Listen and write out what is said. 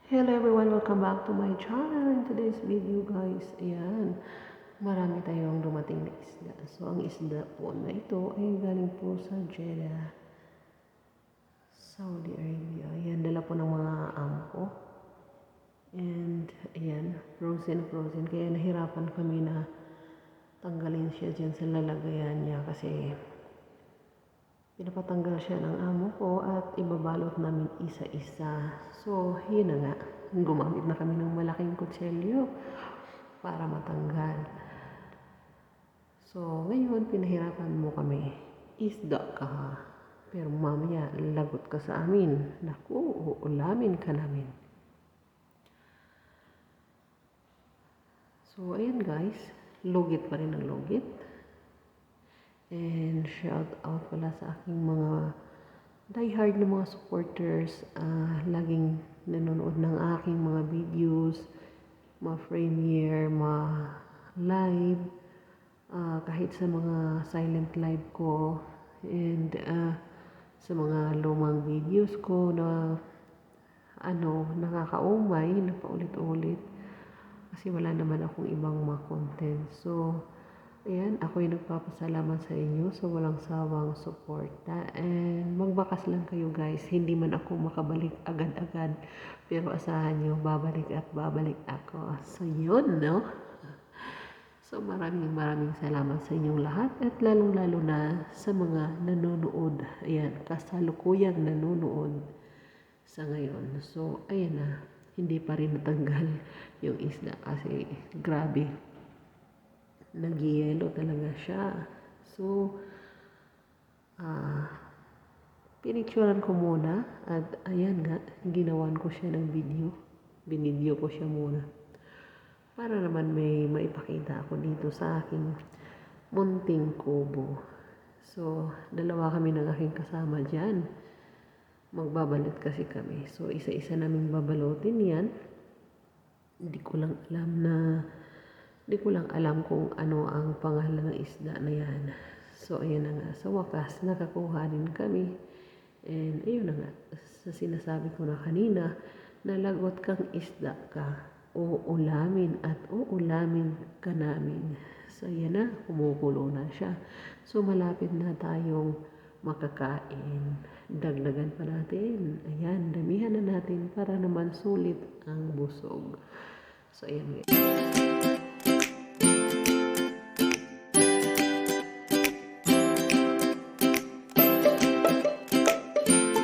Hello everyone, welcome back to my channel. In today's video guys, ayan, marami tayong dumating na isda. So ang isda po na ito ay galing po sa Jeddah, Saudi Arabia. Ayan, dala po ng mga amko. And ayan, frozen. Kaya nahirapan kami na tanggalin siya dyan sa lalagayan niya kasi pinapatanggal siya ng amo ko at ibabalot namin isa-isa. So, yun na nga. Gumamit na kami ng malaking kutsilyo para matanggal. So, ngayon, pinahirapan mo kami. Isda ka ha. Pero mamaya, lagot ka sa amin. Naku, uulamin ka namin. So, ayan guys. Lugit pa rin ang lugit. And shout out pala sa aking mga diehard na mga supporters, laging nanonood ng aking mga videos, mga premiere, mga live, kahit sa mga silent live ko, and sa mga lumang videos ko na nakakaumay na paulit-ulit kasi wala naman akong ibang mga content. So ayan, ako'y nagpapasalamat sa inyo sa walang sawang suporta. And magbakas lang kayo guys, hindi man ako makabalik agad-agad. Pero asahan nyo, babalik at babalik ako. So yun, no? So maraming salamat sa inyong lahat. At lalong-lalo na sa mga nanonood. Ayan, kasalukuyang nanonood sa ngayon. So ayan na, hindi pa rin natanggal yung isda kasi grabe. Nagyelo talaga siya. So, pinicturean ko muna at ayan nga, ginawan ko siya ng video. Binidyo ko siya muna. Para naman may maipakita ako dito sa aking munting kubo. So, dalawa kami ng aking kasama dyan. Magbabalot kasi kami. So, isa-isa naming babalotin yan. Hindi ko lang alam kung ano ang pangalan ng isda na yan. So, ayan na nga. Sa wakas, nakakuha din kami. And, ayun na nga. Sa sinasabi ko na kanina, nalagot kang isda ka. Uulamin at uulamin ka namin. So, ayan na. Kumukulo na siya. So, malapit na tayong makakain. Dagdagan pa natin. Ayan, damihan na natin para naman sulit ang busog. So, ayan guys.